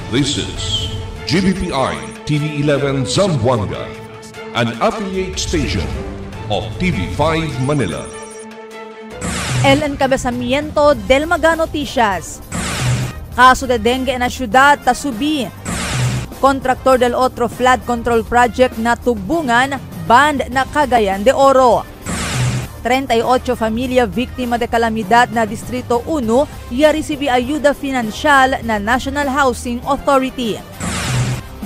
This is GBPI TV11 Zamboanga, an affiliate station of TV5 Manila. El encabezamiento del Maga Noticias. Caso de dengue en la ciudad Tasubi. Contractor del otro flood control project na tugbungan, band na Cagayan de Oro. 38 familia víctima de calamidad na Distrito 1 y recibe ayuda financial na National Housing Authority.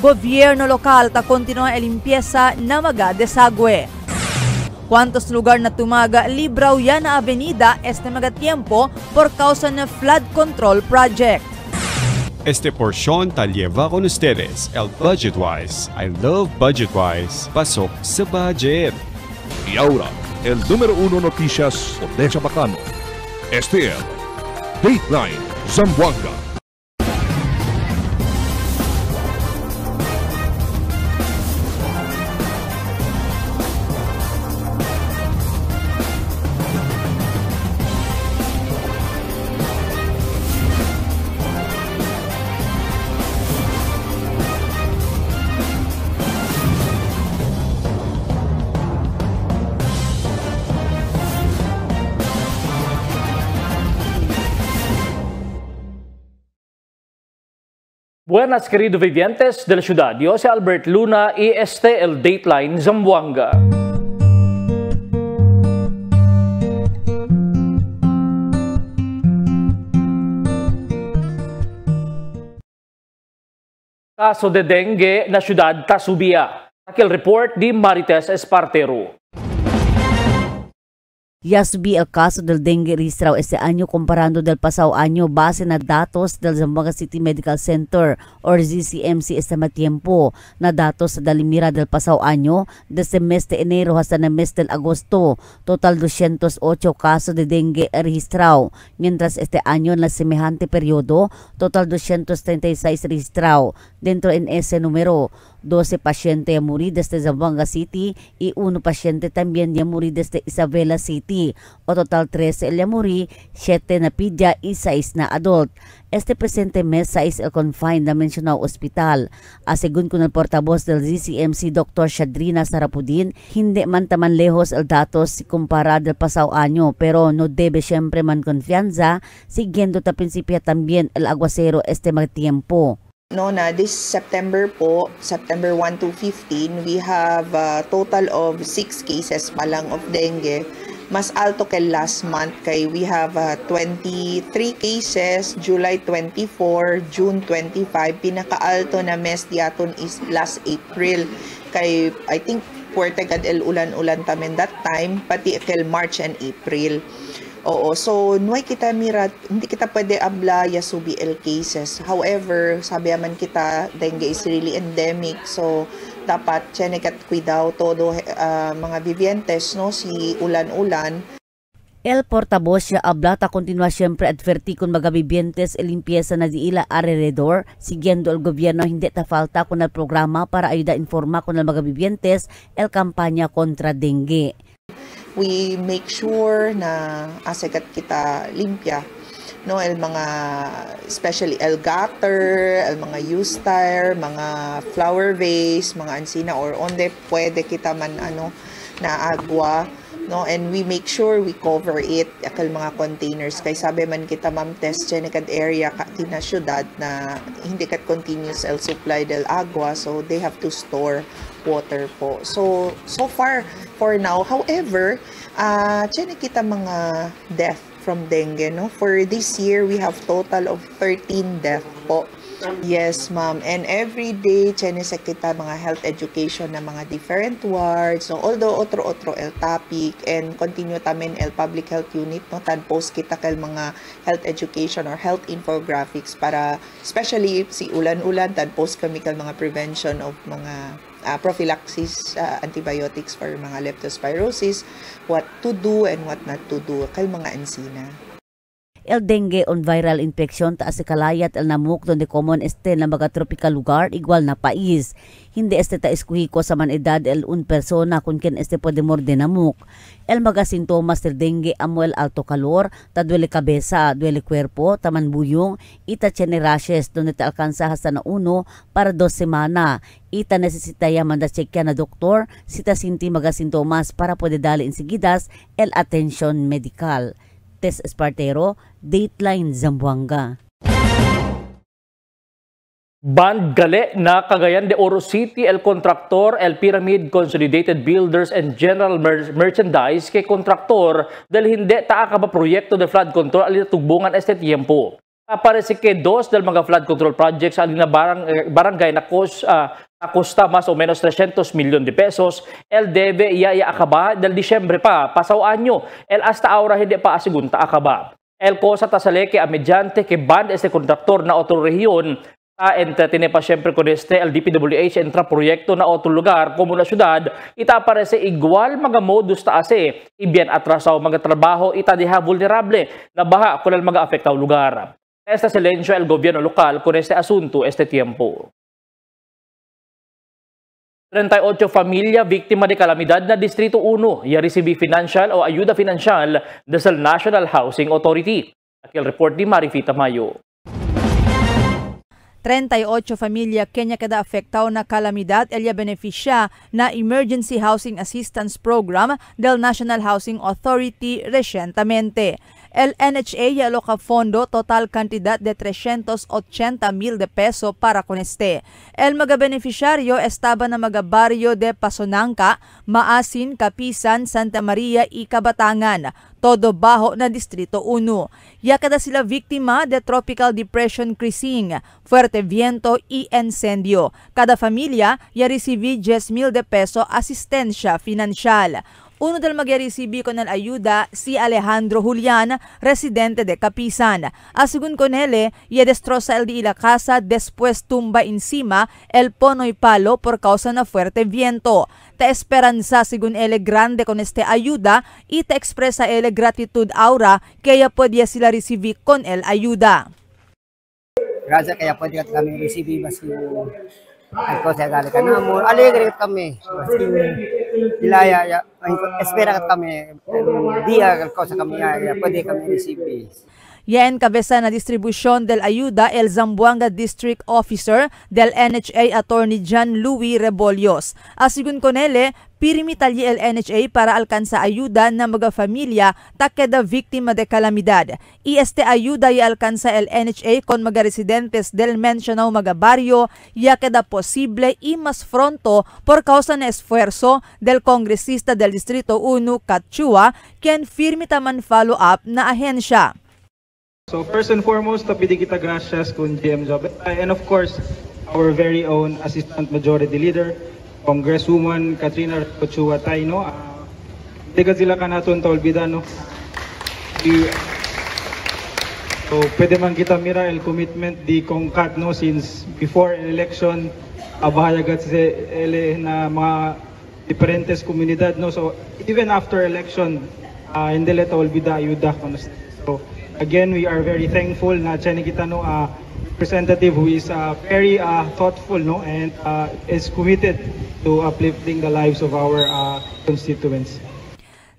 Gobyerno lokal ta continua el limpieza na Maga Desagüe. Cuantos lugar na tumaga libraw yan na avenida este magatiempo por causa na flood control project. Este porción tal lleva con ustedes el Budgetwise. I love Budgetwise. Pasok sa budget. Y ahora, el número 1 noticias de Chabacano. Este es Dateline Zamboanga. Buenas queridos vivientes de la ciudad, yo soy Albert Luna y este es el Dateline Zamboanga. Caso de dengue na ciudad Tasubia. Aquel report di Marites Espartero. Ya subí el caso del dengue registrado este año comparando del pasado año base na datos del Zamboanga City Medical Center or ZCMC este tiempo na datos sa dalimira del pasado año desde mes de enero hasta na mes del agosto. Total 208 casos de dengue registrado, mientras este año en la semejante periodo total 236 registrado. Dentro en ese número 12 pacientes ya murió desde Zamboanga City y 1 paciente también ya murió desde Isabela City. O total 13 ya murió, 7 na pidya y 6 na adult. Este presente mes 6 el confined na mencionado hospital. Según con el portavoz del ZCMC Dr. Shadrina Sarapudin, hindi man taman lejos el datos si kumpara del pasado año, pero no debe siempre man confianza, siguiendo ta prinsipyo también el aguacero este magtiempo. No, na this September po, September 1 to 15, we have a total of 6 cases pa lang of dengue. Mas alto kay last month kay we have 23 cases, July 24, June 25. Pinaka-alto na mes diaton is last April. Kay I think puwerte kad el ulan-ulan tamen that time, pati kay March and April. Oo, so nuay kita mirat, hindi kita pwede abla ya subi el cases. However, sabi man kita, dengue is really endemic. So dapat chenekat cuidado todo mga vivientes no si ulan-ulan. El portavoz siya ablata continua siempre adverti kung magabibientes el limpieza na diila alrededor, siguiendo el gobierno hindi ta falta con el programa para ayuda informa con el magabibientes el kampanya kontra dengue. We make sure na asagat kita limpya no el mga especially el gutter, el mga used tire, mga flower vase, mga ansina or onde pwede kita man ano na agwa no, and we make sure we cover it akal mga containers kay sabi man kita ma'am test chenikad area katina syudad na hindi kat continuous el supply del agua, so they have to store water po. So far for now, however, chenik kita mga death from dengue no. For this year we have total of 13 death po. Yes, ma'am. And every day, chenisek kita mga health education na mga different wards. So, although otro el topic and continue tamen el public health unit, no, tan post kita kay mga health education or health infographics para, especially si ulan-ulan, tan post kami kay mga prevention of mga prophylaxis, antibiotics for mga leptospirosis, what to do and what not to do kay mga ansina. El dengue on viral infection taas si kalayat el namuk donde common este na mga tropical lugar igual na pais. Hindi este ta eskuhiko sa man edad el un persona kung ken este pwede morde namuk. El mga sintomas del dengue amo el alto calor, ta duele kabeza, duele cuerpo, taman buyong, ita tiene rashes donde ta alcanza hasta na 1 para 2 semana. Ita necesita ya manda checkya na doktor, sita sinti mga sintomas para pwede dali insigidas el attention medical. Tess Espartero, Dateline Zamboanga. Band gali na Cagayan de Oro City el kontraktor el Pyramid Consolidated Builders and General Merchandise kay kontraktor dahil hindi taakaba proyekto de flood control alina tugbungan este tiempo. Aparece que 2 del mga flood control projects alina barangay na costa más o menos 300 milyon de pesos el debe iya akaba del Disyembre pa pasaw anyo el hasta ahora hindi pa asigunta akaba. El cosa tasale que a mediante que band este kontraktor na otro rehiyon tiene pa siyempre con este el DPWH entra proyekto na otro lugar como na syudad ita aparece igual mga modus taase ibyan atrasaw mga trabaho ita diha vulnerable na baha con el mga afectaw lugar. Esta silencio el gobierno local con este asunto este tiempo. 38 familia víctima de calamidad na Distrito 1 ya recibí financial o ayuda financial desde el National Housing Authority. Aquí el report ni Marifita Mayo. 38 familia Kenya kada afectado na kalamidad elya beneficia na Emergency Housing Assistance Program del National Housing Authority recientemente. El NHA ya aloca fondo total cantidad de 380,000 de peso para con este. El mga beneficiario estaba na mga barrio de Pasonanca, Maasin, Kapisan, Santa Maria y Kabatangan, todo bajo na Distrito 1. Ya kada sila viktima de tropical depression crising, fuerte viento y incendio. Cada familia ya recibí 10,000 de peso asistencia financial. Uno del mag-recibi con el ayuda si Alejandro Julian, residente de Kapisan. Según con él, ya destroza el de la casa después tumba encima el pono y palo por causa na fuerte viento. Te esperanza según él grande con este ayuda y te expresa él gratitud aura que ya podía sila recibir con el ayuda. Gracias kaya pwede kami recibir mas ako sa gali ka na mo alegre kami maski ilaya espera kami dia ko sa kami ya pwede kami recibir. Yan kabesa na distribution del ayuda el Zamboanga District Officer del NHA Attorney John Louis Rebollos. Asigun con ele, pirimitalye el NHA para alcanza ayuda na mga familia takeda víctima de calamidad. Y este ayuda ya alcanza el NHA con mga residentes del mencionado mga barrio ya queda posible y más pronto por causa na esfuerzo del congresista del Distrito 1 Katchua quien firme taman follow up na ahensya. So first and foremost, tapidi kita gracias kung GM Job. And of course, our very own Assistant Majority Leader, Congresswoman Katrina Kochua Taino. Tiga sila ka naton taulbida, no? So pwede man kita mira el commitment di Kongkat, no? Since before election, abahayagat si ele na mga diferentes komunidad, no? So even after election, hindi le taulbida ayuda. So again, we are very thankful na chani kita no representative who is very thoughtful no and is committed to uplifting the lives of our constituents.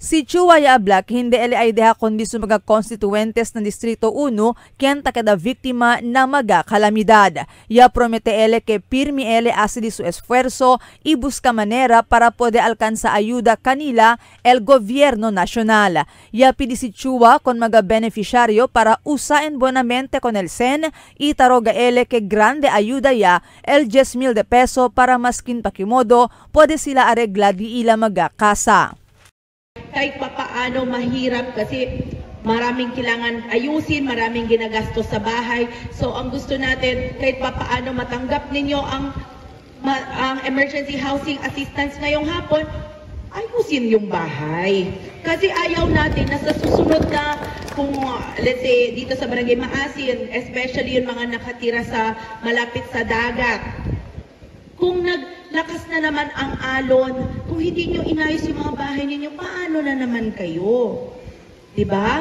Si Chua Yablak hindi ay deha kundi sa mga constituentes ng Distrito 1 kiyan takada viktima na mga kalamidad. Ya promete ele que pirmi ele asili su esfuerzo y busca manera para pode alcanza ayuda kanila el gobierno nacional. Ya pidi si Chua con mga beneficiario para usain buenamente con el SEN y taroga ele que grande ayuda ya el 10,000 de peso para maskin pakimodo pode sila aregla di ila mga kasa. Kahit papaano mahirap kasi maraming kailangan ayusin, maraming ginagastos sa bahay. So ang gusto natin kahit papaano matanggap ninyo ang emergency housing assistance ngayong hapon, ayusin yung bahay. Kasi ayaw natin na sa susunod na kung let's say dito sa Barangay Maasin, especially yung mga nakatira sa malapit sa dagat. Kung naglakas na naman ang alon, kung hindi nyo inayos yung mga bahay ninyo, paano na naman kayo? Diba?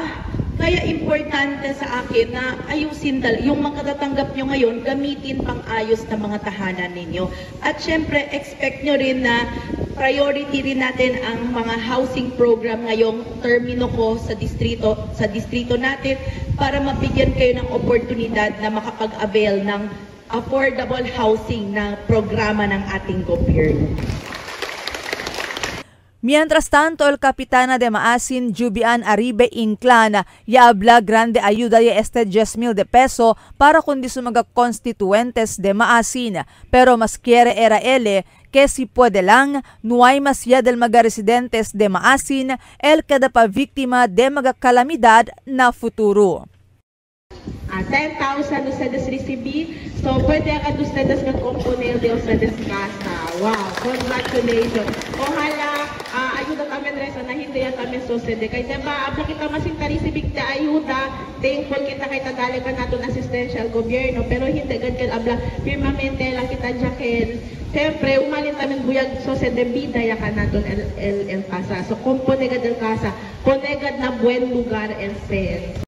Kaya importante sa akin na ayusin yung mga tatanggap nyo ngayon, gamitin pang ayos na mga tahanan ninyo. At syempre, expect nyo rin na priority rin natin ang mga housing program ngayong termino ko sa distrito natin para mabigyan kayo ng oportunidad na makapag-avail ng affordable housing na programa ng ating gobyerno. Mientras tanto, el Capitana de Maasin, Jubian Aribe Inclán, ya habla grande ayuda y 10,000 de peso para kundi su mga constituentes de Maasin. Pero mas quiere era ele que si puede lang, no hay más ya del mga residentes de Maasin el kada pa víctima de mga kalamidad na futuro. 10,000 ustedes recibí, so pwede agad ustedes mag-componer de ustedes casa. Wow, congratulations. Ojalá ayuda kami Andresa na hindi yan kami sucede. Kaya diba, abla kita masing tarisibig na ayuda, thankful kita kay tadali ka nato na assistential gobyerno, pero hindi agad kay abla, firmamente lang kita jakel. Siyempre, umalin tamin buyag sucede vida ya ka nato el casa. So, componegad el casa, ponegad na buen lugar el ser.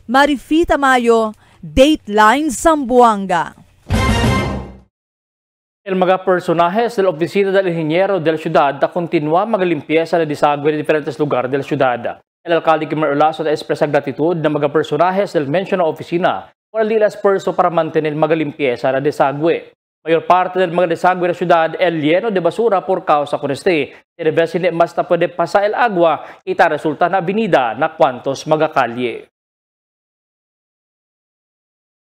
Marifita Mayo, Dateline Zamboanga. El mga personajes del Oficina del Ingeniero del Ciudad ta continua magalimpieza na disagwe de diferentes lugar del ciudad. El alcalde Kimmer Olaso expresa gratitud na mga personajes del mencionado oficina por el esfuerzo para mantener magalimpieza na desagüe. Mayor parte del mga desagüe de ciudad el lleno de basura por causa con este. Pero veces hindi mas na puede pasar el agua ita resulta na avenida na cuantos mga kalye.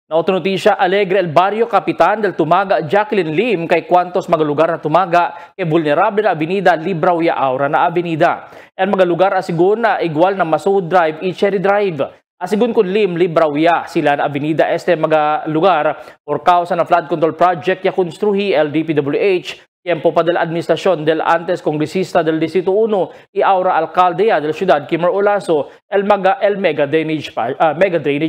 Na otra notisya, alegre el barrio Kapitan del Tumaga, Jacqueline Lim, kay kwantos mga lugar na Tumaga, kay vulnerable na avenida, Librao y Aura na avenida. El mga lugar asigun na igual na Masood Drive, Cherry Drive. Asigun kun Lim, Librao ya sila na avenida este mga lugar por causa na flood control project ya construhi el DPWH, tiempo pa del administrasyon del antes kongresista del Distrito 1 y Aura Alcaldía del Ciudad, Kimmer Olaso, el mega drainage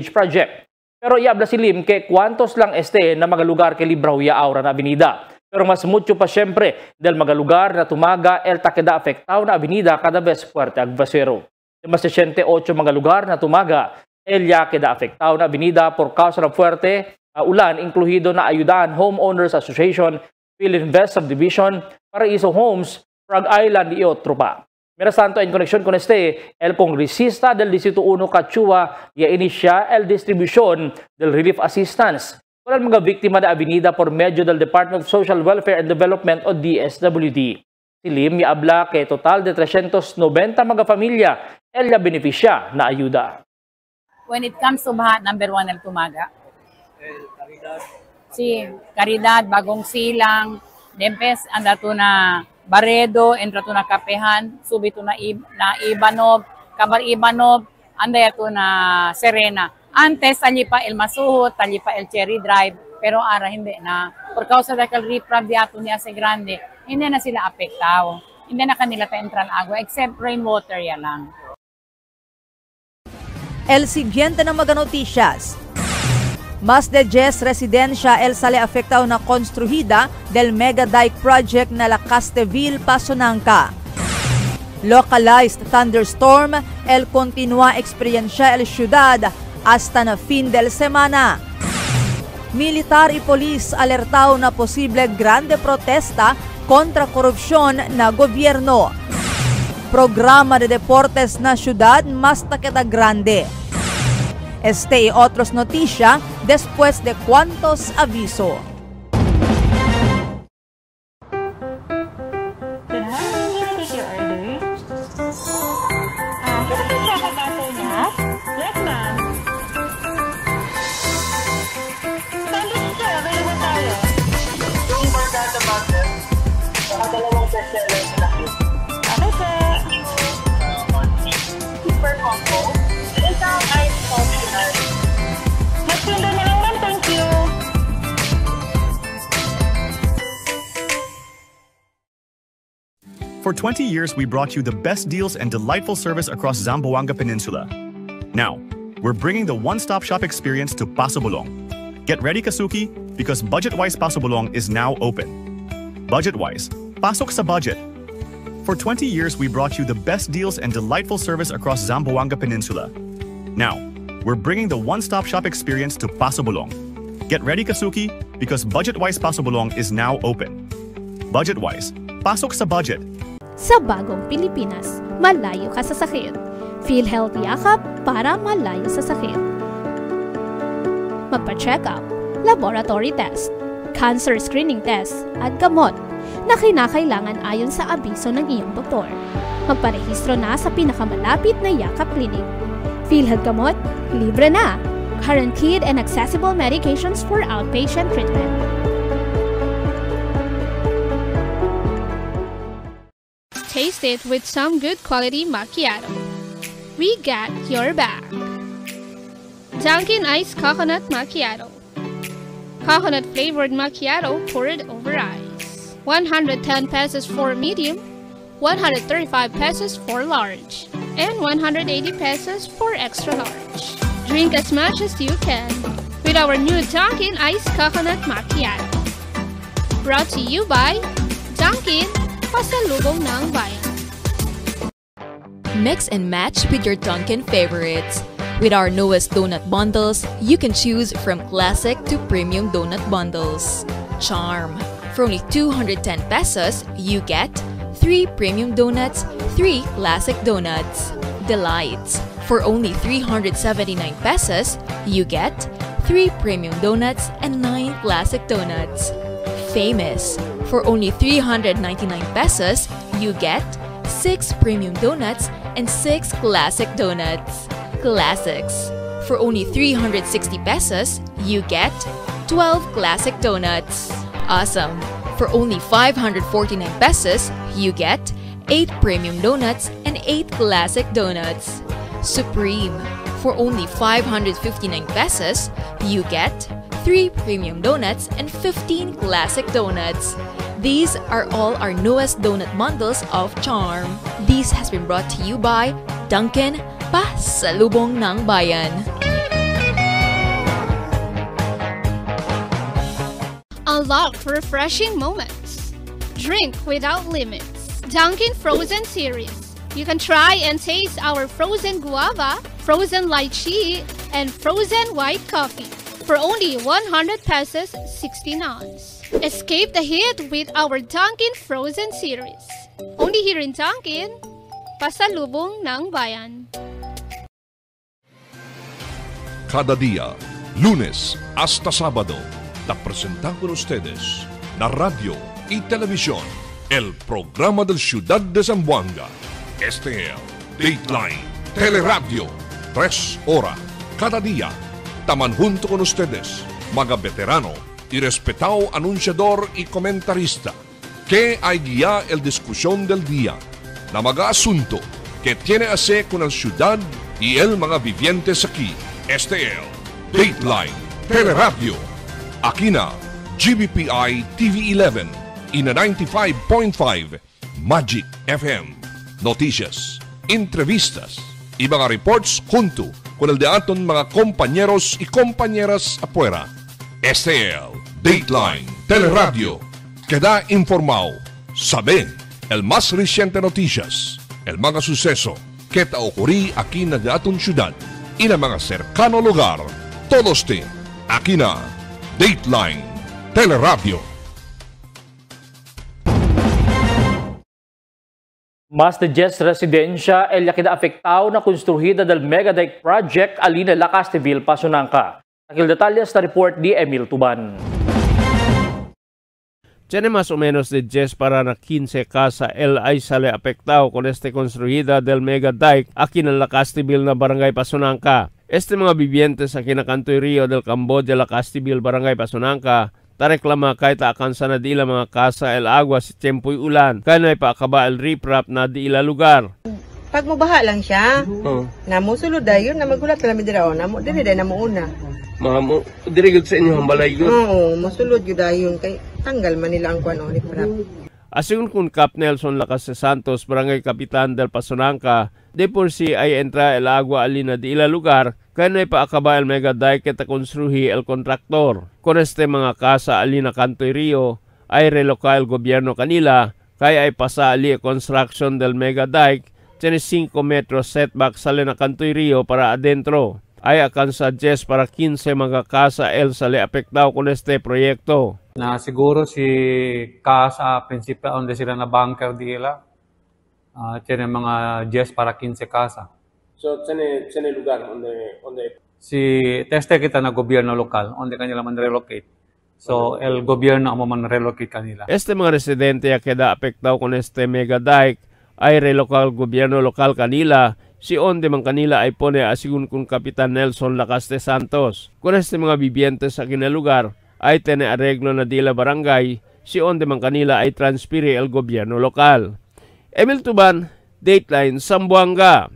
project. Pero iabla si Lim que cuantos lang este na mga lugar kay Librao y Aura na avenida. Pero mas mucho pa siyempre del mga lugar na Tumaga el takeda afectado na avenida kada vez fuerte agvasero. Mas 68 mga lugar na Tumaga el ya queda afectado na avenida por causa ng fuerte ulan, incluido na ayudan Homeowners Association, Philinvest Subdivision, Paraiso Homes, Frog Island y otro pa. Mientras tanto, en conexión con este, el congresista del Distrito 1 Cachua ya inicia el distribución del relief assistance para mga biktima na avenida por medio del Department of Social Welfare and Development o DSWD. Si Lim ya habla que total de 390 mga familia el ya beneficia na ayuda. When it comes to baha, number 1 el Tumaga. Si Caridad, Bagong Silang, Dempes, anda to na Baredo, entra to na Kapehan, subi to na Ibanov, Kabar Ibanov, anda to na Serena. Antes, tali pa El Masuhot, tali pa El Cherry Drive, pero ara hindi na. Por causa da kal riprab di ato niya sa grande, hindi na sila apektao. Hindi na kanila ta entran agua, except rainwater ya lang. El siguiente na mga noticias. Más de 10 residencia el sale afectado na construida del mega dike project na la Casteville, Pasonanca. Localized thunderstorm el continua experiencia el ciudad hasta na fin del semana. Militar y polis alertado na posible grande protesta kontra korupsyon na gobyerno. Programa de deportes na ciudad mas taketa grande. Este y otros noticias después de cuantos aviso. For 20 years, we brought you the best deals and delightful service across Zamboanga Peninsula. Now, we're bringing the one-stop shop experience to Paso Bulong. Get ready, Kasuki, because BudgetWise Paso Bulong is now open. BudgetWise, pasok sa budget. For 20 years, we brought you the best deals and delightful service across Zamboanga Peninsula. Now, we're bringing the one-stop shop experience to Paso Bulong. Get ready, Kasuki, because Budgetwise Paso Bulong is now open. Budgetwise, pasok sa budget. Sa bagong Pilipinas, malayo ka sa sakit. PhilHealth Yakap para malayo sa sakit. Magpa-check up, laboratory test, cancer screening test, at gamot na kinakailangan ayon sa abiso ng iyong doktor. Magparehistro na sa pinakamalapit na Yakap Clinic. PhilHealth Gamot, libre na! Guaranteed and accessible medications for outpatient treatment. Taste it with some good quality macchiato. We got your back. Dunkin' Iced Coconut Macchiato. Coconut flavored macchiato poured over ice. 110 pesos for medium, 135 pesos for large, and 180 pesos for extra large. Drink as much as you can with our new Dunkin' Iced Coconut Macchiato. Brought to you by Dunkin', pasalubong ng bayan. Mix and match with your Dunkin' favorites. With our newest donut bundles, you can choose from classic to premium donut bundles. Charm. For only 210 pesos, you get 3 premium donuts, 3 classic donuts. Delights. For only 379 pesos, you get 3 premium donuts and 9 classic donuts. Famous. For only 399 pesos, you get 6 premium donuts and 6 classic donuts. Classics. For only 360 pesos, you get 12 classic donuts. Awesome. For only 549 pesos, you get 8 premium donuts and 8 classic donuts. Supreme. For only 559 pesos, you get 3 premium donuts and 15 classic donuts. These are all our newest donut bundles of Charm. This has been brought to you by Dunkin', pasalubong ng bayan. Unlock refreshing moments. Drink without limits. Dunkin' Frozen Series. You can try and taste our frozen guava, frozen lychee, and frozen white coffee for only 100 pesos 16 ounce. Escape the heat with our Dunkin' Frozen Series. Only here in Dunkin', pasalubong ng bayan. Cada día, lunes hasta sábado, la presentan con ustedes la radio y televisión, el programa del Ciudad de Zamboanga. Este es Dateline Teleradio, 3 horas cada día. Taman junto con ustedes, mga veterano y respetado anunciador y comentarista, que hay guía el discusión del día, na mga asunto que tiene a hacer con la ciudad y el mga vivientes aquí. Este es Dateline Teleradio. Aquí na GBPI TV11 y na 95.5 Magic FM. Noticias, entrevistas y mga reports junto con el de aton mga compañeros y compañeras afuera. Este es Dateline Teleradio. Queda informado, sabe el más reciente noticias, el mga suceso que ta ocurrí aquí na de aton ciudad y na mga cercano lugar. Todos te aquí na Dateline Teleradio. Mas de 10 residensya el yakida afectado na konstruhida del Mega Dike Project alina La Castiville, Pasunanca. Nakil detalles na report di Emil Tuban. Tiene más o menos de 10 para na 15 casa el ay sale afectado con este construida del Mega Dike aquí en La Castiville na Barangay Pasunanca. Este mga vivientes aquí na Cantoy Rio del Cambodia, La Castiville, Barangay Pasunanca, tareklama kahit akan sa na di ila mga kasa el agwa si tempo'y ulan, kaya na ipaakaba el riprap na di ila lugar. Pag mubaha lang siya, namusulod dayon na magulat kami dira namo diri day namuuna. Mamo, diri gud sa inyo ang balay yun. Oo, musulod yun dayon kay tanggal man nila ang kuno ni prap. Asingon kun Cap Nelson Lakas Santos, Barangay Kapitan del Pasunanca, de por si ay entra el agua alina di ila lugar, kaya na ipaakaba el Mega Dike at konstruhi el kontraktor. Con este mga kasa alina Cantoy Rio, ay reloka el gobyerno kanila, kaya ay pasa ali construction del Mega Dike, tiene 5 metros setback sale na Kantoy Rio para adentro. Ay akan suggest para 15 mga casa el sale apektado con este proyekto. Na siguro si casa principal onde sila na bunker dila. Tiene mga just para 15 casa. So tiene lugar onde Si teste kita na gobyerno lokal onde kanila man relocate. So, el gobierno ang man-relocate kanila. Este mga residente ya queda apektado con este mega dike ay relocate gobierno lokal kanila si onde man kanila ay pone asigun kun Kapitan Nelson Lacaste Santos. Con este mga vivientes sa kinalugar ay tene arreglo na dila barangay si onde man kanila ay transfere el gobierno lokal. Emil Tuban, Dateline, Zamboanga.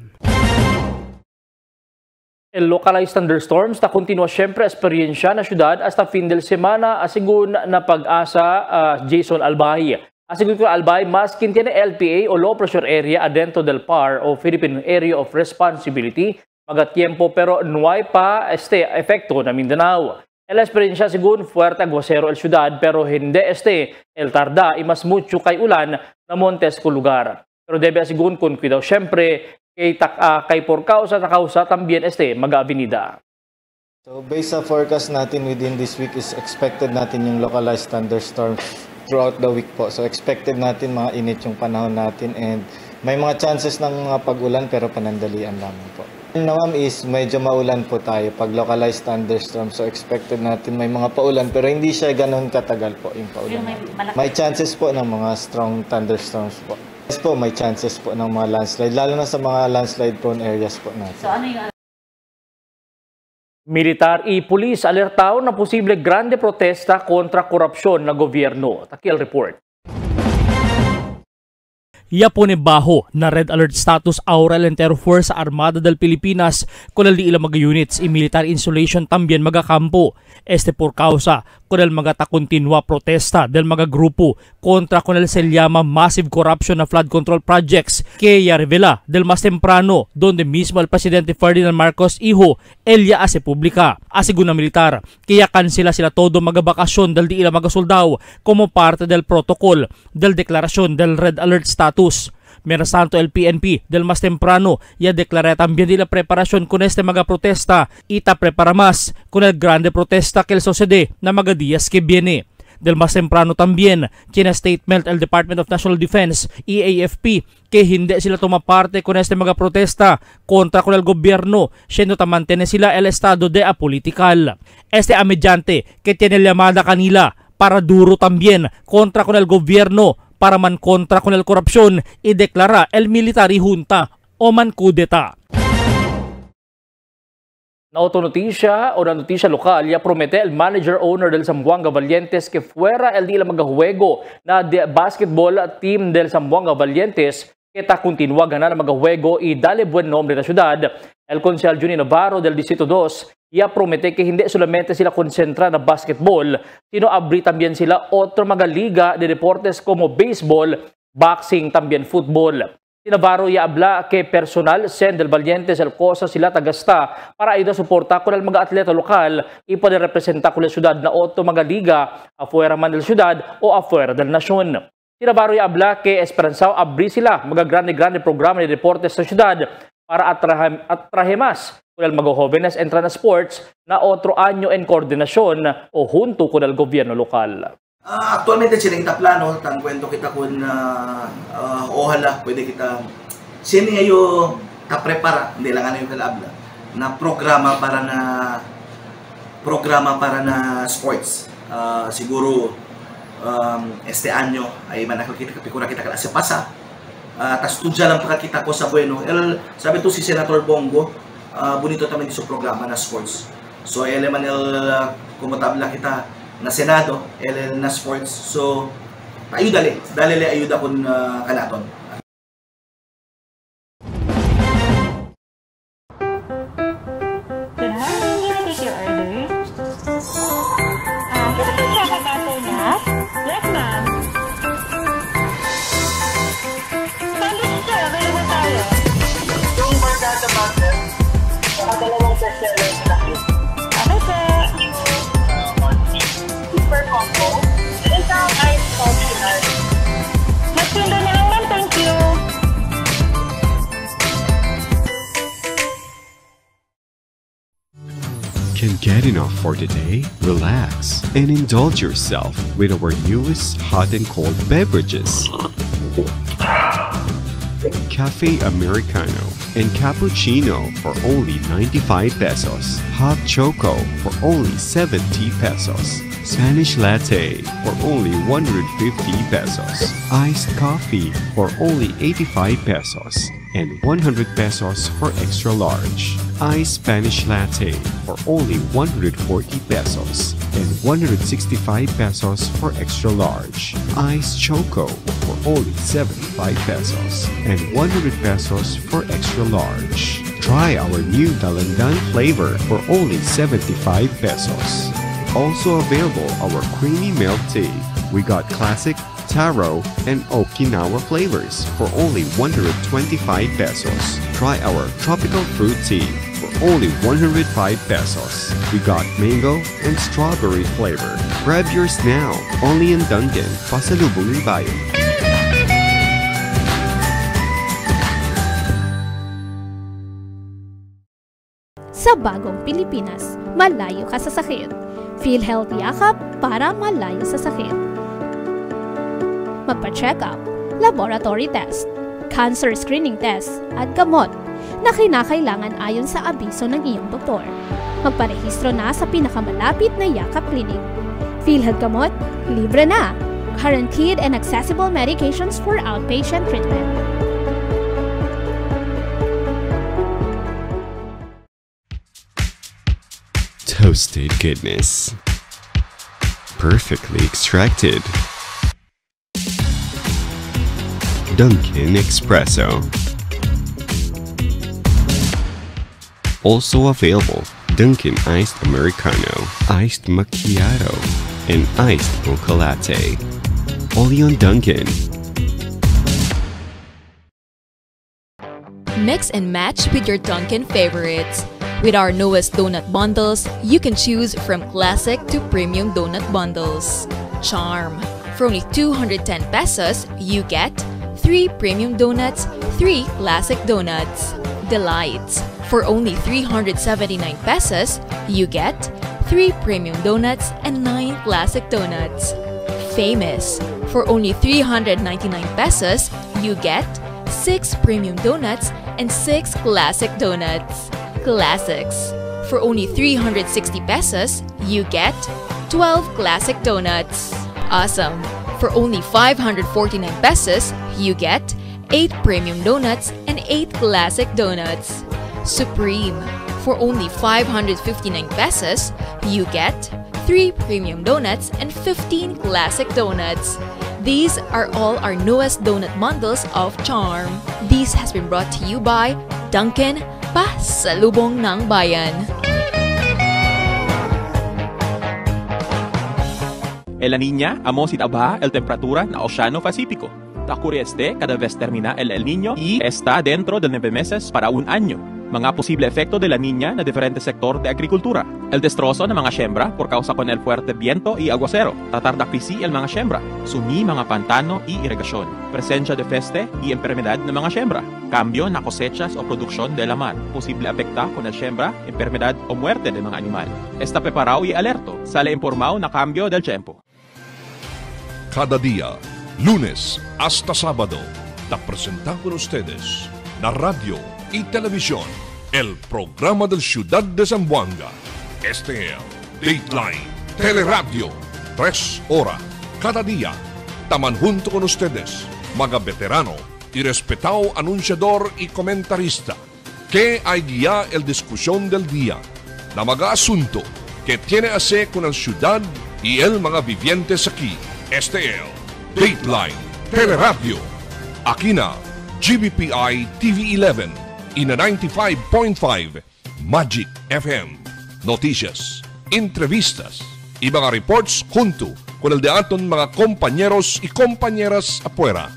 El localized thunderstorms na continua siyempre eksperyensya na syudad hasta fin del semana asigun na pag-asa Jason Albay. Asigun ko Albay, maskin tiene LPA o Low Pressure Area adentro del PAR o Philippine Area of Responsibility magatiempo pero nuay pa efekto na Mindanao. El eksperyensya sigun fuerte aguacero el syudad pero hindi el tarda y mas mucho kay ulan na montes ko lugar. Pero debe asigun kun cuidado siyempre kay por causa también mag-avenida. So based sa forecast natin within this week is expected natin yung localized thunderstorms throughout the week po. So expected natin mga init yung panahon natin and may mga chances ng mga pag-ulan pero panandalian lamang po. Naman is medyo maulan po tayo pag localized thunderstorms. So expected natin may mga paulan pero hindi siya ganoon katagal po yung paulan natin. May chances po ng mga strong thunderstorms po. Yes po, may chances po ng mga landslide, lalo na sa mga landslide prone areas po natin. So ano yung militar y pulis alertaw na posible grande protesta kontra korupsyon na gobyerno. Takil report. Yapone bajo na red alert status aura el entero fuerza armada del Pilipinas con el di ilang mga units y militar installation también magakampo. Este por causa con el mga continua protesta del mga grupo contra con el se llama massive corruption na flood control projects que ya revela del más temprano donde mismo el presidente Ferdinand Marcos hijo el ya hace pública. Asigun na militar kaya cancela sila todo magabakasyon del di ilang mga soldado como parte del protocol del declaración del red alert status. Mientras tanto, el PNP del más temprano ya declara también de la preparación con este mga protesta y ta prepara más con el grande protesta que el sucede na mga días que viene. Del más temprano también tiene statement el Department of National Defense EAFP que hindi sila tumaparte con este mga protesta kontra con el gobierno siendo tamantene sila el estado de apolitical. Este mediante que tiene llamada kanila para duro también kontra con el gobierno para man kontra con el korupsyon y deklara el military junta o man kudeta. Na noticia lokal ya promete el manager-owner del Zamboanga Valientes que fuera el día magajuego na basketball team del Zamboanga Valientes que ta continua ganar magajuego y dale buen nombre na syudad. El Consejal Junio Navarro del Distrito 2 ya promete que hindi solamente sila konsentra na basketball, sino abri también sila otro mga liga de deportes como baseball, boxing, también football. Si Navarro ya habla que personal sen del Valientes el cosa sila tagasta para ida suporta con el mga atleta lokal y poder representa con la ciudad na otro mga liga afuera man del ciudad o afuera del nasyon. Si Navarro ya habla que esperanzao abri sila mga grande programa de deportes sa ciudad para atrahe mas con el mga jóvenes entra na sports na otro año en koordinasyon o junto con el gobierno lokal. Actualmente sining plano tang kwento kita kun ohala pwede kita sini ayo ta prepara hindi lang ano yung kalabla na programa para na sports. Siguro este año ay manakita kapikura kita kala sa pasa. Tas tudya lang pakakita ko sa bueno. Sabi to si Senator Bongo, bonito también sa programa na sports. So eleman kumutabla kita na Senado, na sports. So ayudale ayuda kun kanaton. Yes, ma'am. Yung Barkada Master, dalawang bestseller sa akin. Ano po? Super combo. Isang ice coffee. Magsundo na lang, ma'am. Thank you. Can't get enough for today? Relax and indulge yourself with our newest hot and cold beverages. Cafe Americano and Cappuccino for only 95 pesos. Hot Choco for only 70 pesos. Spanish Latte for only 150 pesos. Iced Coffee for only 85 pesos. And 100 pesos for extra large. Iced Spanish Latte for only 140 pesos. And 165 pesos for extra large. Iced Choco for only 75 pesos. And 100 pesos for extra large. Try our new Dalandan flavor for only 75 pesos. Also available our creamy milk tea. We got classic, taro, and Okinawa flavors for only 125 pesos. Try our tropical fruit tea for only 105 pesos. We got mango and strawberry flavor. Grab yours now, only in Dunkin', Pasalubong ng Bayan. Sa bagong Pilipinas, malayo ka sa sakit. PhilHealth Yakap para malayo sa sakit. Magpa-check up, laboratory test, cancer screening test, at gamot na kinakailangan ayon sa abiso ng iyong doktor. Magparehistro na sa pinakamalapit na Yakap Clinic. PhilHealth Gamot, libre na. Guaranteed and accessible medications for outpatient treatment. Toasted goodness. Perfectly extracted. Dunkin' Espresso. Also available, Dunkin' Iced Americano, Iced Macchiato, and Iced Mocha Latte. Only on Dunkin'. Mix and match with your Dunkin' favorites. With our newest donut bundles, you can choose from classic to premium donut bundles. Charm. For only 210 pesos, you get 3 premium donuts, 3 classic donuts. Delights. For only 379 pesos, you get 3 premium donuts and 9 classic donuts. Famous. For only 399 pesos, you get 6 premium donuts and 6 classic donuts. Classics. For only 360 pesos, you get 12 classic donuts. Awesome. For only 549 pesos, you get 8 premium donuts and 8 classic donuts. Supreme. For only 559 pesos, you get 3 premium donuts and 15 classic donuts. These are all our newest donut bundles of Charm. This has been brought to you by Dunkin', Pasalubong ng Bayan. El La Niña, amo si tabaja el temperatura na Oceano Pacífico. Ocurre cada vez termina el Niño y está dentro de 9 meses para un año. Mga posible efecto de La Niña na diferente sektor de agrikultura. El destrozo ng mga siembra por causa con el fuerte viento y aguacero. Tatarda krisi el mga siembra. Sumi mga pantano y irrigasyon. Presensya de peste y enfermedad ng mga siembra. Cambio na cosechas o produksyon de la mar. Posible afecta con el siembra, enfermedad o muerte de mga animal. Está preparado y alerto. Sale informado na cambio del tiempo. Cada día, lunes hasta sábado, te presentamos con ustedes la radio y televisión, el programa del Ciudad de Zamboanga. Este es Dateline Teleradio, 3 horas cada día. Taman junto con ustedes, mga veterano y respetado anunciador y comentarista, que hay guía el discusión del día, la mga asunto que tiene a hacer con el ciudad y el mga vivientes aquí. Este es Dateline Teleradio. Aquí na GBPI TV11 y na 95.5 Magic FM. Noticias, entrevistas y mga reports junto con el de aton mga compañeros y compañeras afuera.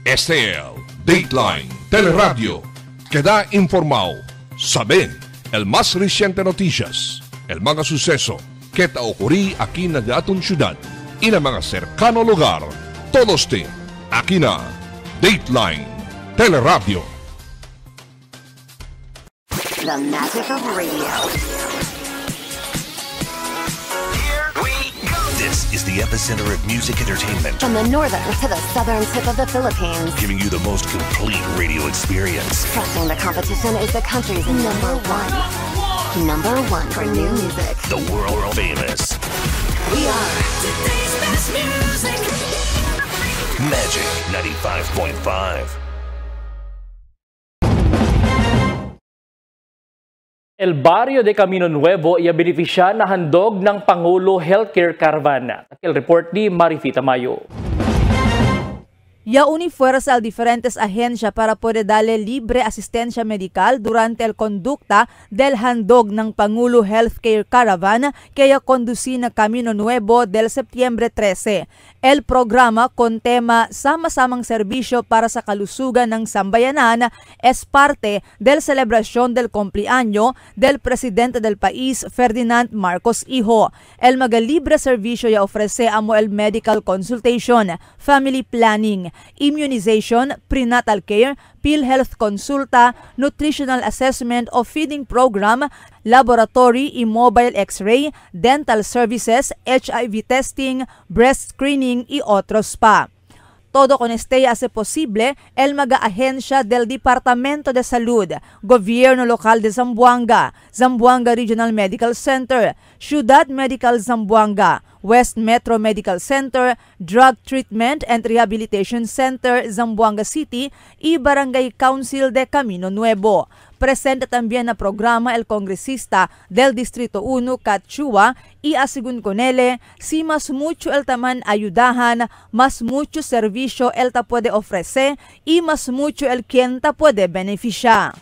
Este es Dateline Teleradio. Queda informado, saben el más reciente noticias, el mga suceso que te ocurrí aquí na de aton ciudad y na mga cercano lugar. Todos aquí na Dateline Teleradio. The magic of radio. This is the epicenter of music entertainment. From the northern to the southern tip of the Philippines. Giving you the most complete radio experience. Trusting the competition is the country's number one. Number one for new music. The world famous. We are today's best music. Magic 95.5. El Barrio de Camino Nuevo iya benepisya na handog ng Pangulo Healthcare Caravan. El report ni Marifita Mayo. Ya unifuerza al diferentes ahensya para poder darle libre asistencia medical durante el conducta del handog ng Pangulo Healthcare Caravan que ya conducí na Camino Nuevo del Septiembre 13. El programa con tema Sama-samang Serbisyo para sa Kalusugan ng Sambayanan es parte del celebración del cumpleaños del presidente del país, Ferdinand Marcos Hijo. El magalibre servisyo ya ofrece amo el medical consultation, family planning, immunization, prenatal care, PhilHealth consulta, nutritional assessment o feeding program, laboratory y mobile x-ray, dental services, HIV testing, breast screening y otros pa. Todo con este hace posible el mag-ahensya del Departamento de Salud, Gobierno Local de Zamboanga, Zamboanga Regional Medical Center, Ciudad Medical Zamboanga, West Metro Medical Center, Drug Treatment and Rehabilitation Center, Zamboanga City y Barangay Council de Camino Nuevo. Presente también na programa el congresista del Distrito 1, Kat Chua, y asigun con él, si más mucho el taman ayudahan, más mucho servicio el ta puede ofrecer y más mucho el quien ta puede beneficiar.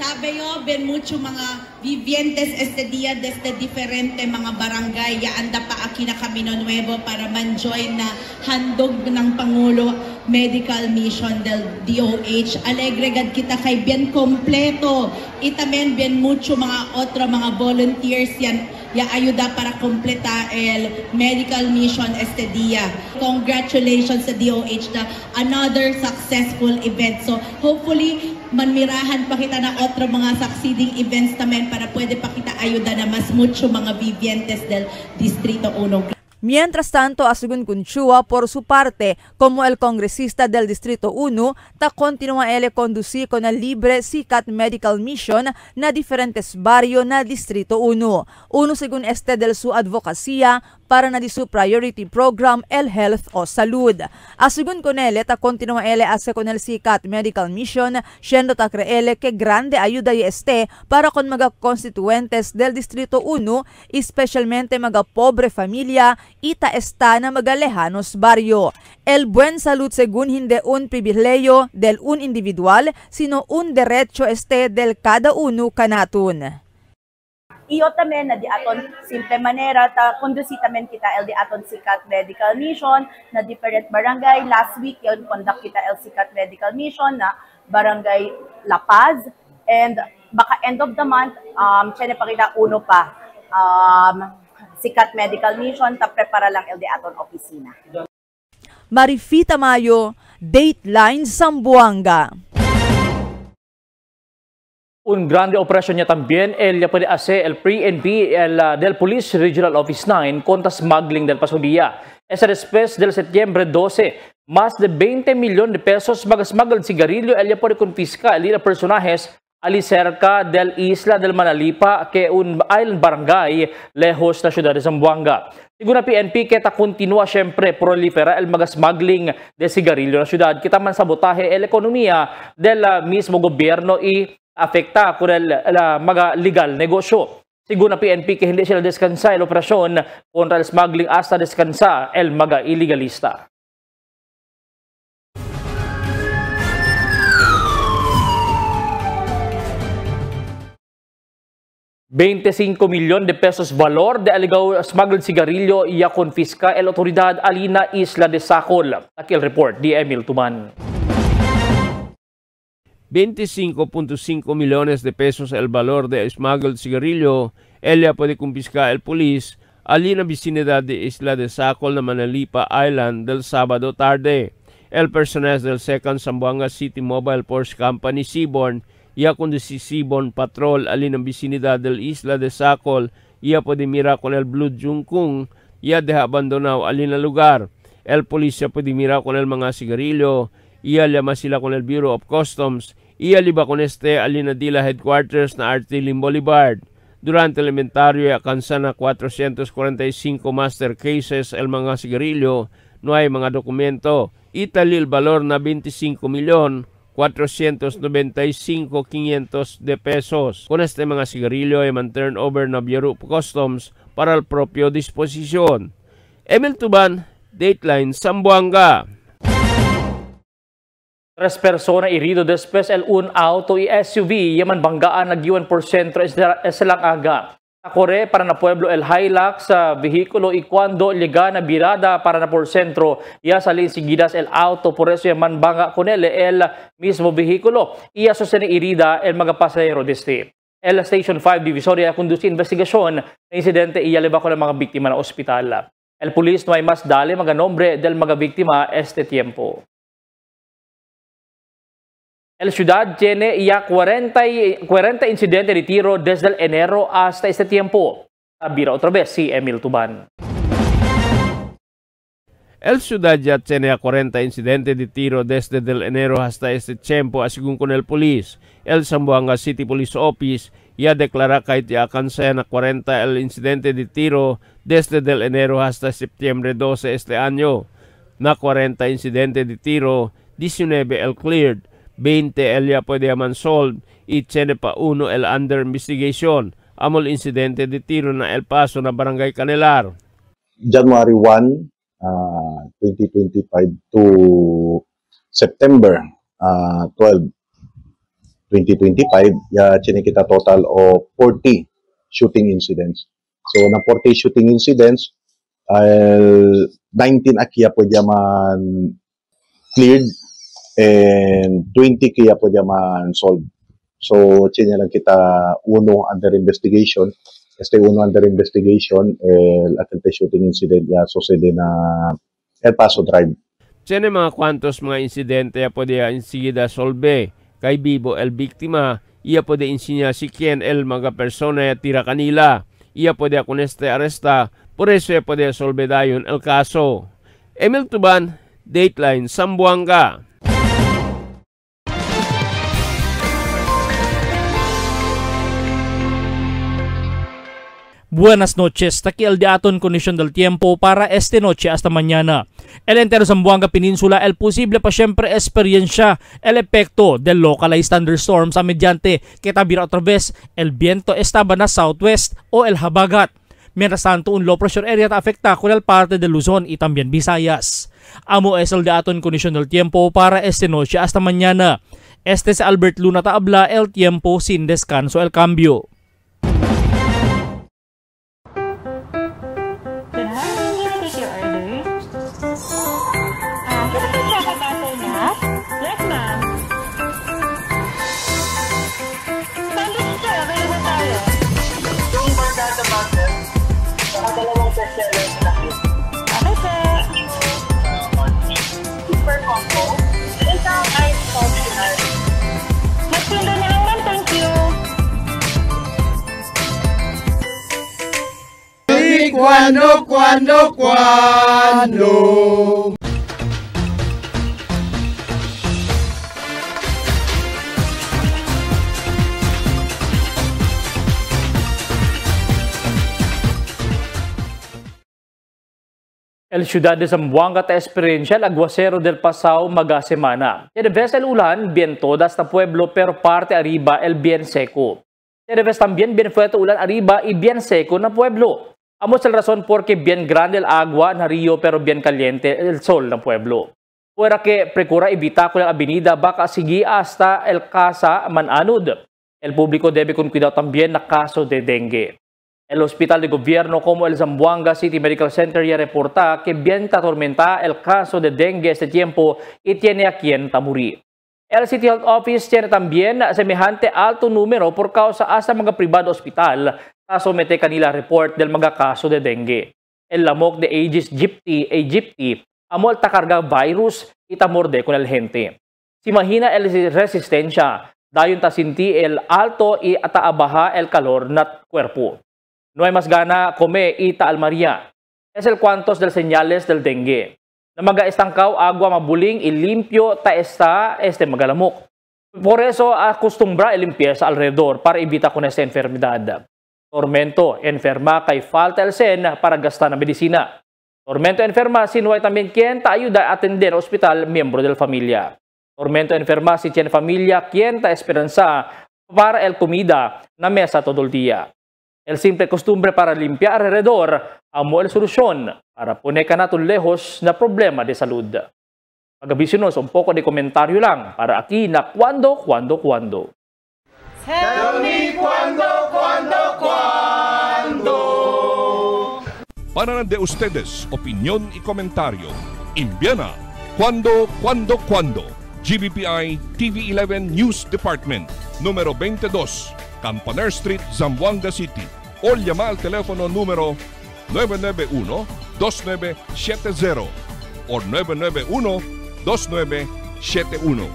Sabi yo, ben mucho mga vivientes este día desde diferente mga barangay. Yaanda pa aki na Camino Nuevo para man-join na handog ng Pangulo Medical Mission del DOH. Alegregad kita kay bien kompleto. Itamen bien mucho mga otro mga volunteers yan. Ya ayuda para completa el medical mission este día. Congratulations sa DOH na another successful event. So hopefully manmirahan pa kita na otro mga succeeding events naman para pwede pa kita ayuda na mas mucho mga vivientes del Distrito 1. Mientras tanto, asugun Kunchua, por su parte, como el congresista del Distrito 1, ta continúa él conducir con el libre Sikat Medical Mission na diferentes barrio na Distrito 1. Uno según este del su advocacia para na di su priority program el health o salud. Asugun con él, ta continúa él hace con el Sikat Medical Mission, siendo ta creele que grande ayuda y este para con mga constituentes del Distrito 1, especialmente mga pobre familia, ita está na magalejanos barrio. El buen salud según hindi un pribileyo del un individual, sino un derecho este del cada uno kanatun. Iyo tamen na di aton simple manera ta conduci tamen kita el di aton Sikat Medical Mission na different barangay. Last week yon conduct kita el Sikat Medical Mission na barangay La Paz, and baka end of the month chene pa kita uno pa Sikat Medical Mission ta prepara lang el di aton opisina. Marifita Mayo, Dateline Zamboanga. Un grande operación ya también el puede hacer el PNP del Police Regional Office 9 contra smuggling del Paso Día. Ese después del septiembre 12, más de 20 millones de pesos mag-smuggled sigarilyo el puede confiscar el personajes ali cerca del isla del Manalipa que un island barangay lejos la ciudad de Zamboanga. Según la PNP, kita continúa siempre prolifera el mag-smuggling de sigarilyo na ciudad. Kita man sabotaje el ekonomiya del mismo gobierno y afekta con el mga legal negosyo. Según la PNP que hindi sila descansa el operasyon kontra el smuggling hasta descansa el mga illegalista. $25 milyon de pesos valor de aligaw smuggled sigarilyo iya konfiska el otoridad alina Isla de Sacol. Aquí el report di Emil Tuman. 25.5 millones de pesos el valor de smuggled cigarrillo, ella puede confiscar el polis allí en la vicinidad de Isla de Sacol na Manalipa Island del sábado tarde. El personal del 2nd Zamboanga City Mobile Force Company Seaborn ia conduci Seaborn Patrol allí en la vicinidad del Isla de Sacol, ia puede mirar con el Blue Jungkung iya deha abandonaw alin na lugar. El polisya pwede mira con el mga sigarilyo, iya llama sila con el Bureau of Customs, iya liba con este Alinadilla Headquarters na Artilin Boulevard. Durante el inventario alcanza na 445 master cases el mga sigarilyo, no hay mga dokumento. Italil valor na 25,495,500 de pesos. Con este mga sigarilyo ay man-turn over na Bureau of Customs para el propio disposisyon. Emil Tuban, Dateline, Zamboanga. 3 persona herido después el un auto y SUV yaman banggaan nag-1% silang aga. Nakore para na pueblo el Hilux sa vehikulo y cuando liga na birada para na por sentro ya salin seguidas el auto por eso yaman banga con el mismo vehikulo. Iya sostene irida el mga pasahero deste. El Station 5 Divisoria conduce investigasyon na insidente iya liba ko ng mga biktima na ospital. El police no hay mas dale mga nombre del mga biktima este tiempo. El ciudad tiene ya 40 incidentes de tiro desde el enero hasta este tiempo. Abira otra vez si Emil Tuban. El ciudad ya tiene 40 incidentes de tiro desde el enero hasta este tiempo, según con el police. El Zamboanga City Police Office ya declara que ya alcanza na 40 el incidente de tiro desde el enero hasta septiembre 12 este año. Na 40 incidentes de tiro, 19 el cleared, 20 el ya puede mansolved y tiene pa uno el under investigation. Amol insidente de tiro na El Paso na Barangay Canelar. January 1, 2025 to September 12, 2025, ya chinikita total of 40 shooting incidents. So na 40 shooting incidents, 19 akiya pwede man cleared and 20 kaya po man solved. So, chinya lang kita uno under investigation. Uno under investigation, atente shooting incident ya sucede na El Paso Drive. Chinya mga kwantos mga insidente ya pwede enseguida solve. Kay Bibo el biktima, iya pwede insinya si quien el mga persona ya tira kanila. Iya pwede con este arresta, por eso ya pwede solve dayon el kaso. Emil Tuban, Dateline, Zamboanga. Buenas noches, takial de aton condition del tiempo para esta noche hasta mañana. El entero Zamboanga Peninsula, el posible pa siempre experiencia el efecto del localized thunderstorms a mediante que tabira otra vez el viento estaba na southwest o el habagat. Mientras tanto, un low pressure area ta afecta con el parte de Luzon y también Visayas. Amo es el de aton condition del tiempo para esta noche hasta mañana. Este es Albert Luna ta habla el tiempo sin descanso el cambio. Super combo. Isang ice optional. Magpinda na lang, ma'am. Thank you. Cuando. El ciudad de Zamboanga ta experiencia el aguacero del pasado maga semana. Tereves el ulan bien todas ta pueblo pero parte arriba el bien seco. Tereves también bien fuerte ulan arriba y bien seco na pueblo. Amos el razón porque bien grande el agua na río pero bien caliente el sol na pueblo. Fuera que procura evitar con la avenida baka sigi hasta el casa mananud. El público debe con cuidado también na caso de dengue. El hospital de gobierno como el Zamboanga City Medical Center ya reporta que bien atormenta el caso de dengue este tiempo y tiene a quien morir. El City Health Office tiene también semejante alto número por causa hasta mga privado hospital na somete kanila report del mga kaso de dengue. El lamok de Aegis aegypti amol takarga virus itamorde con el gente. Si imagina el resistencia, dayon tasinti el alto y ataabaha el calor nat cuerpo. No hay más gana come ita al Maria. es el cuantos del señales del dengue. Na mag-estangkaw agua mabuling ilimpyo ta esta magalamok. Por eso acostumbra el limpieza alrededor para evitar con esta enfermedad. Tormento, enferma kay falta el sen para gastar na medicina. Tormento, enferma, sinuway también quien ta ayuda a atender hospital miembro del familia. Tormento, enferma, si quien familia quien ta esperanza para el comida na mesa todo el día. El simple costumbre para limpiar alrededor amo el solusyon para poner ka natin lejos na problema de salud. Pag-abisyunos, un poco de komentaryo lang para aquí na cuando. Tell me cuando. Para de ustedes, opinión y comentario. Envíana cuando. GBPI TV11 News Department, número 22, Campaner Street, Zamboanga City. O llama al teléfono número 991-2970 o 991-2971.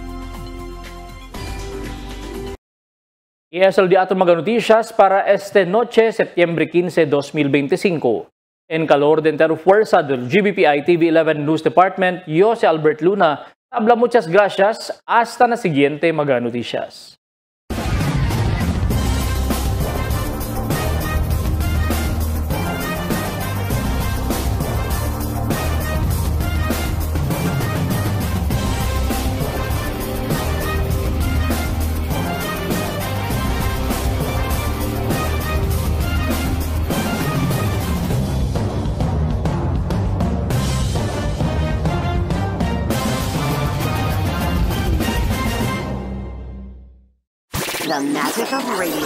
Y es el día de mga noticias para esta noche, septiembre 15, 2025. En calor de entero fuerza del GBPI TV11 News Department, yo si Albert Luna. Habla, muchas gracias. Hasta la siguiente mga noticias. The magic of radio.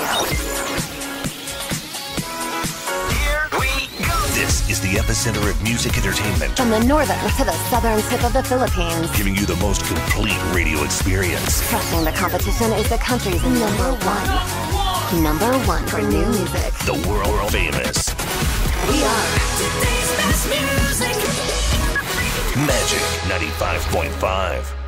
Here we go. This is the epicenter of music entertainment. From the northern to the southern tip of the Philippines. Giving you the most complete radio experience. Crushing the competition is the country's number one. Number one for new music. The world famous. We are today's best music. Magic 95.5.